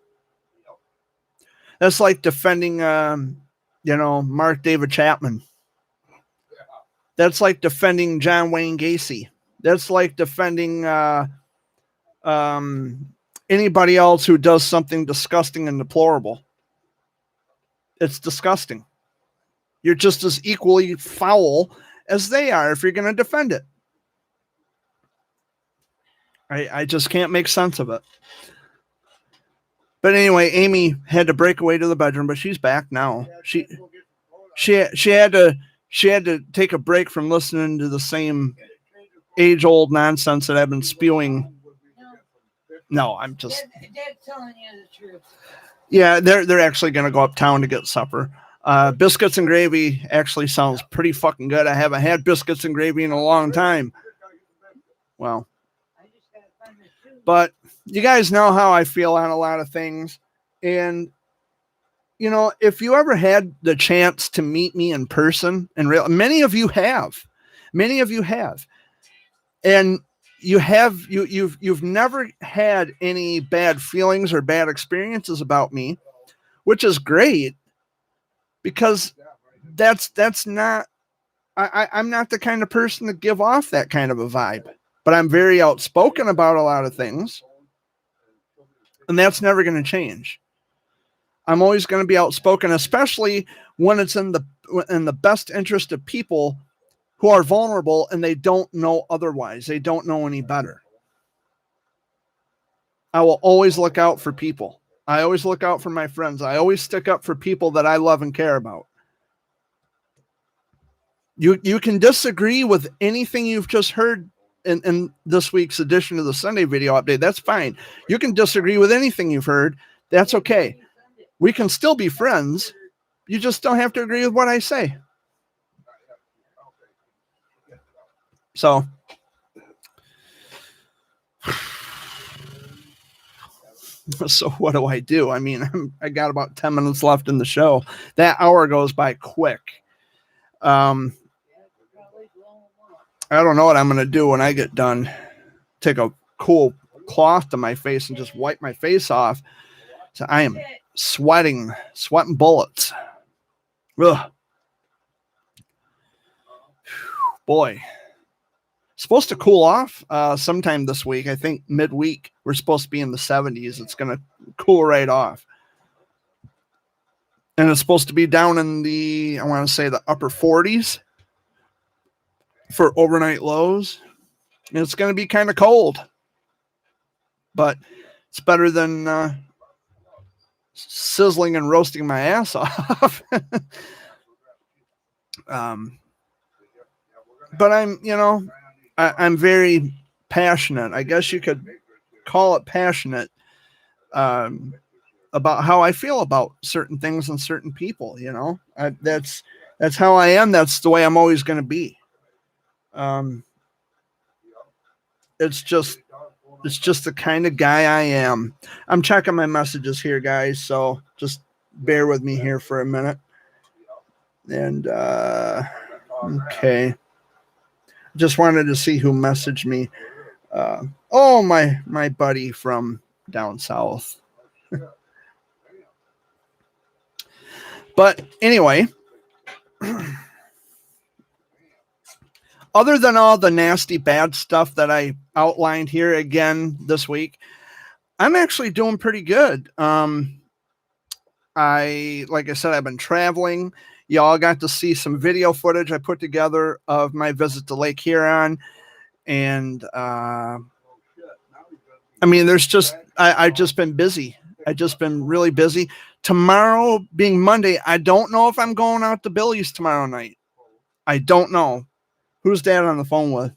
That's like defending, Mark David Chapman. That's like defending John Wayne Gacy. That's like defending anybody else who does something disgusting and deplorable. It's disgusting. You're just as equally foul as they are if you're going to defend it. I just can't make sense of it. But anyway, Amy had to break away to the bedroom, but she's back now. She had to take a break from listening to the same age-old nonsense that I've been spewing. No, I'm just. Dad's telling you the truth. Yeah, they're actually going to go uptown to get supper. Biscuits and gravy actually sounds pretty fucking good. I haven't had biscuits and gravy in a long time. Well, but you guys know how I feel on a lot of things. And, if you ever had the chance to meet me in person, and many of you have, and you've never had any bad feelings or bad experiences about me, which is great, because that's not I'm not the kind of person to give off that kind of a vibe, but I'm very outspoken about a lot of things, and that's never going to change. I'm always going to be outspoken, especially when it's in the best interest of people who are vulnerable and they don't know otherwise. They don't know any better. I will always look out for people. I always look out for my friends. I always stick up for people that I love and care about. You can disagree with anything you've just heard in this week's edition of the Sunday video update. That's fine. You can disagree with anything you've heard. That's okay. We can still be friends. You just don't have to agree with what I say. So, what do I do? I mean, I got about 10 minutes left in the show. That hour goes by quick. I don't know what I'm going to do when I get done. Take a cool cloth to my face and just wipe my face off. So I am sweating bullets. Ugh. Boy. Supposed to cool off sometime this week. I think midweek. We're supposed to be in the 70s. It's going to cool right off. And it's supposed to be down in the, I want to say, the upper 40s for overnight lows. And it's going to be kind of cold. But it's better than sizzling and roasting my ass off. But I'm very passionate. I guess you could call it passionate about how I feel about certain things and certain people. That's how I am. That's the way I'm always going to be. It's just the kind of guy I am. I'm checking my messages here, guys. So just bear with me here for a minute. And okay. Just wanted to see who messaged me. My buddy from down south. But anyway, other than all the nasty, bad stuff that I outlined here again this week, I'm actually doing pretty good. Like I said, I've been traveling. Y'all got to see some video footage I put together of my visit to Lake Huron. And, there's just, I've just been busy. I've just been really busy. Tomorrow being Monday, I don't know if I'm going out to Billy's tomorrow night. I don't know. Who's Dad on the phone with?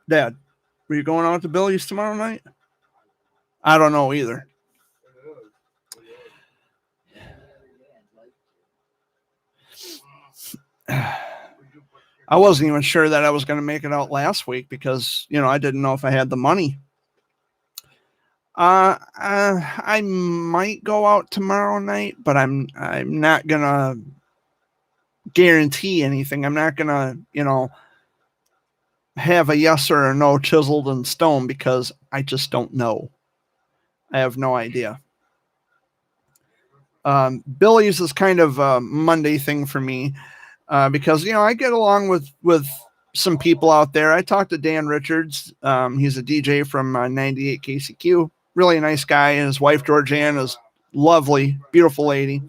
Dad, were you going out to Billy's tomorrow night? I don't know either. I wasn't even sure that I was going to make it out last week because, I didn't know if I had the money. I might go out tomorrow night, but I'm not going to guarantee anything. I'm not going to, have a yes or a no chiseled in stone because I just don't know. I have no idea. Billy's is kind of a Monday thing for me. Because, I get along with some people out there. I talked to Dan Richards. He's a DJ from 98 KCQ. Really nice guy. And his wife, Georgianne, is lovely, beautiful lady.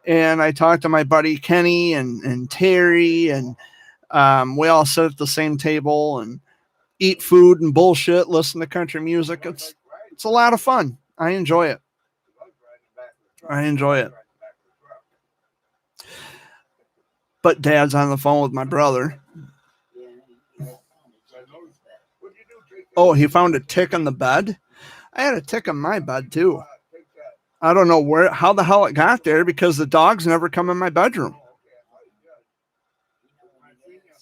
And I talked to my buddy Kenny and Terry. And we all sit at the same table and eat food and bullshit, listen to country music. It's a lot of fun. I enjoy it. But Dad's on the phone with my brother. Oh, he found a tick on the bed? I had a tick on my bed, too. I don't know how the hell it got there because the dogs never come in my bedroom.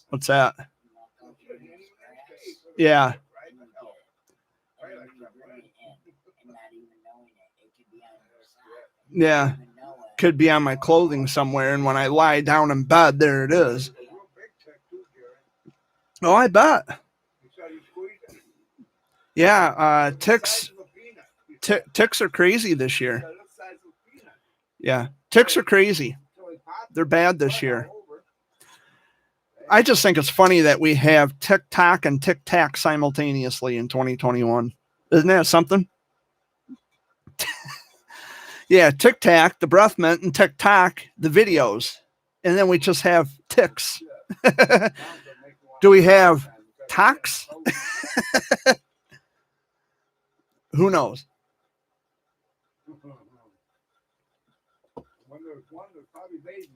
What's that? Yeah. Yeah. Could be on my clothing somewhere, and when I lie down in bed, there it is. Oh, I bet. Yeah, ticks are crazy this year. Yeah, Ticks are crazy. Until they pop They're bad this year. all over. I just think it's funny that we have TikTok and TikTok simultaneously in 2021. Isn't that something? Yeah, TikTok, the breath mint, and TikTok, the videos. And then we just have ticks. Do we have tox? Who knows? When there's one, there's probably babies.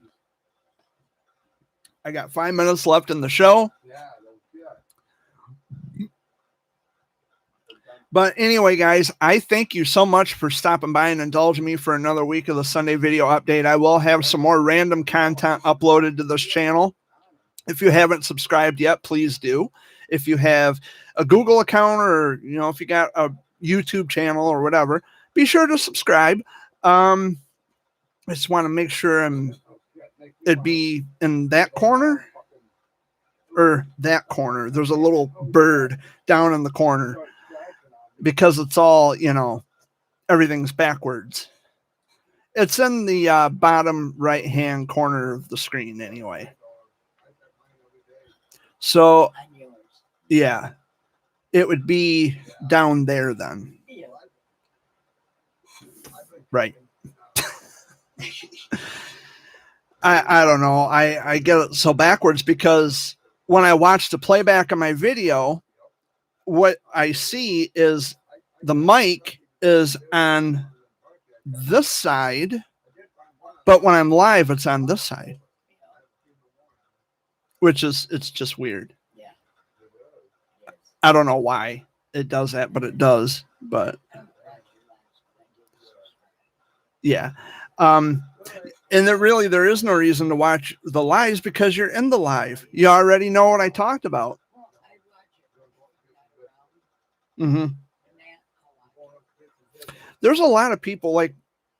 I got 5 minutes left in the show. Yeah. But anyway, guys, I thank you so much for stopping by and indulging me for another week of the Sunday video update. I will have some more random content uploaded to this channel. If you haven't subscribed yet, please do. If you have a Google account or, if you got a YouTube channel or whatever, be sure to subscribe. I just want to make sure it'd be in that corner or that corner. There's a little bird down in the corner. Because it's all, everything's backwards. It's in the bottom right-hand corner of the screen anyway. So, yeah, it would be down there then. Right. I don't know. I get it so backwards because when I watch the playback of my video, what I see is the mic is on this side, but when I'm live, it's on this side, it's just weird. I don't know why it does that, but it does. But yeah. And there is no reason to watch the lives because you're in the live. You already know what I talked about. Mm-hmm. There's a lot of people, like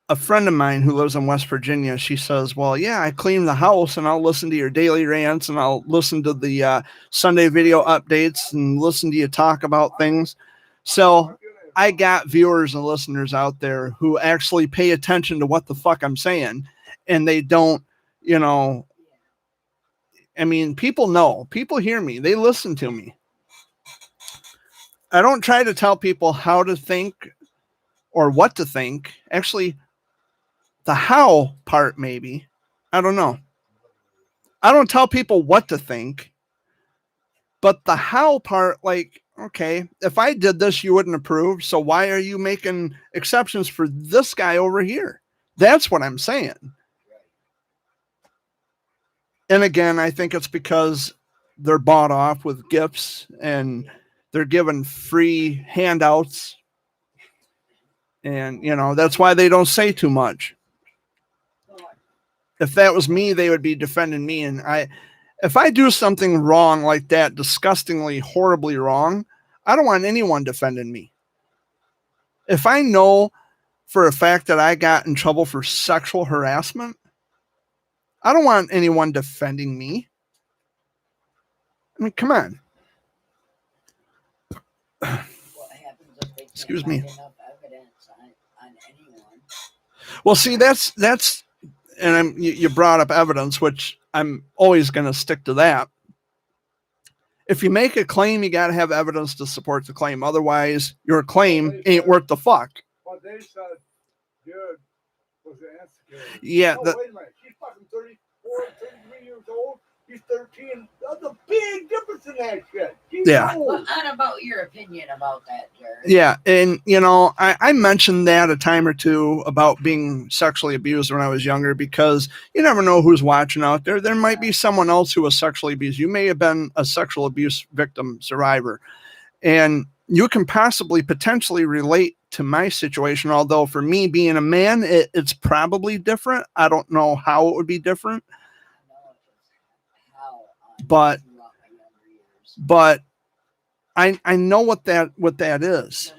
a friend of mine who lives in West Virginia. She says, well, yeah, I clean the house and I'll listen to your daily rants and I'll listen to the Sunday video updates and listen to you talk about things. So I got viewers and listeners out there who actually pay attention to what the fuck I'm saying. And they don't, people know, people hear me, they listen to me. I don't try to tell people how to think or what to think. Actually, the how part, maybe. I don't know. I don't tell people what to think. But the how part, like, okay, if I did this, you wouldn't approve. So why are you making exceptions for this guy over here? That's what I'm saying. And again, I think it's because they're bought off with gifts and they're given free handouts. And, that's why they don't say too much. If that was me, they would be defending me. And if I do something wrong like that, disgustingly, horribly wrong, I don't want anyone defending me. If I know for a fact that I got in trouble for sexual harassment, I don't want anyone defending me. I mean, come on. Excuse me. Well, see, that's, and you brought up evidence, which I'm always going to stick to that. If you make a claim, you got to have evidence to support the claim. Otherwise, your claim ain't worth the fuck. Well, they said Jared was the instigator. Yeah. Wait a minute. She's fucking 34, 33 years old. He's 13. That's a big difference in that shit. She's Yeah. old. Well, not about your opinion about that, Jared. Yeah. And, I mentioned that a time or two about being sexually abused when I was younger because you never know who's watching out there. There might be someone else who was sexually abused. You may have been a sexual abuse victim survivor. And you can potentially relate to my situation. Although for me being a man, it's probably different. I don't know how it would be different. But I know what that is. The last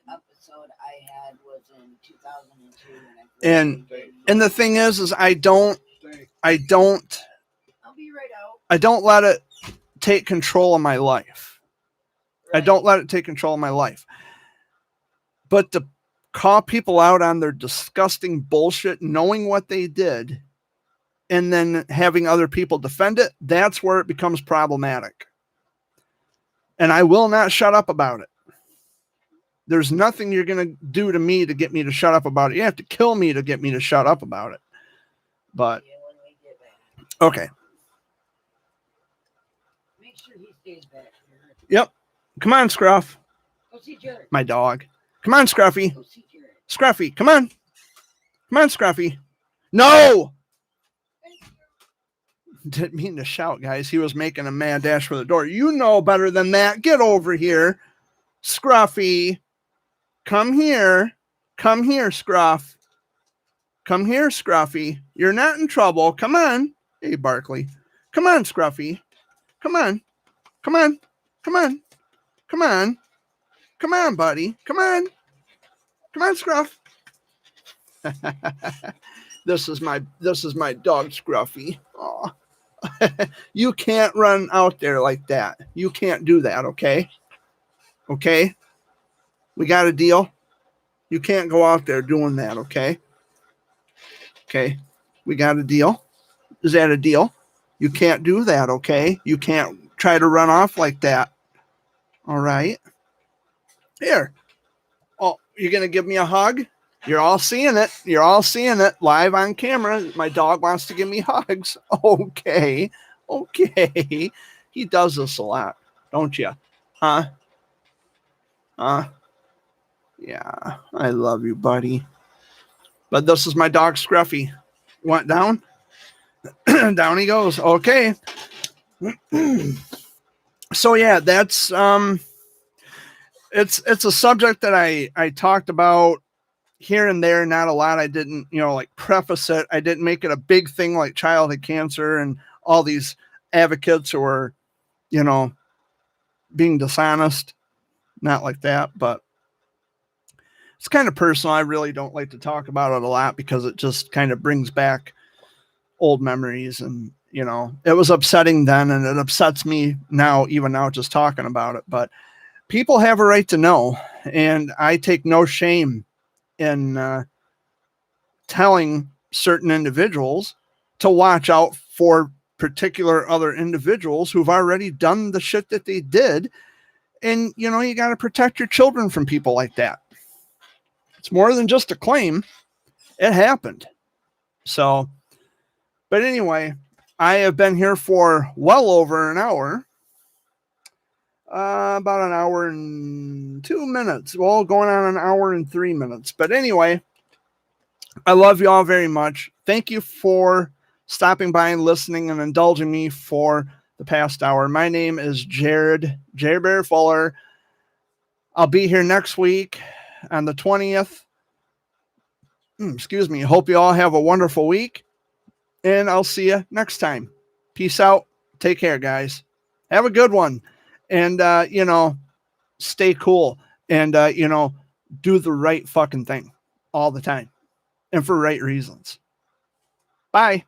episode I had was in 2002, and the thing is I don't I'll be right out. I don't let it take control of my life. I don't let it take control of my life. But the call people out on their disgusting bullshit, knowing what they did, and then having other people defend it, that's where it becomes problematic. And I will not shut up about it. There's nothing you're going to do to me to get me to shut up about it. You have to kill me to get me to shut up about it. But, okay. Make sure he stays back here. Yep. Come on, Scruff. Go see Jared. My dog. Come on, Scruffy. Go see Jared. Scruffy, come on. Come on, Scruffy. No! Didn't mean to shout, guys. He was making a mad dash for the door. You know better than that. Get over here. Scruffy. Come here. Come here, Scruff. Come here, Scruffy. You're not in trouble. Come on. Hey, Barkley. Come on, Scruffy. Come on. Come on. Come on. Come on. Come on, buddy. Come on. Come on, Scruff. This is my dog, Scruffy. Aw. You can't run out there like that. You can't do that, okay? Okay? We got a deal? You can't go out there doing that, okay? Okay? We got a deal? Is that a deal? You can't do that, okay? You can't try to run off like that. All right? Here. Oh, you're going to give me a hug? You're all seeing it. You're all seeing it live on camera. My dog wants to give me hugs. Okay. Okay. He does this a lot, don't you? Huh? Huh? Yeah. I love you, buddy. But this is my dog, Scruffy. Went down? Down he goes. Okay. So yeah, that's it's a subject that I talked about here and there, not a lot. I didn't, like preface it. I didn't make it a big thing like childhood cancer and all these advocates who are, being dishonest. Not like that, but it's kind of personal. I really don't like to talk about it a lot because it just kind of brings back old memories, and it was upsetting then, and it upsets me now, even now, just talking about it. But people have a right to know, and I take no shame in telling certain individuals to watch out for particular other individuals who've already done the shit that they did. And, you got to protect your children from people like that. It's more than just a claim. It happened. So, but anyway, I have been here for well over an hour. About an hour and 2 minutes. Well, going on an hour and 3 minutes. But anyway, I love you all very much. Thank you for stopping by and listening and indulging me for the past hour. My name is Jared Bear Fuller. I'll be here next week on the 20th. Excuse me. Hope you all have a wonderful week, and I'll see you next time. Peace out. Take care, guys. Have a good one. And, stay cool and, do the right fucking thing all the time and for right reasons. Bye.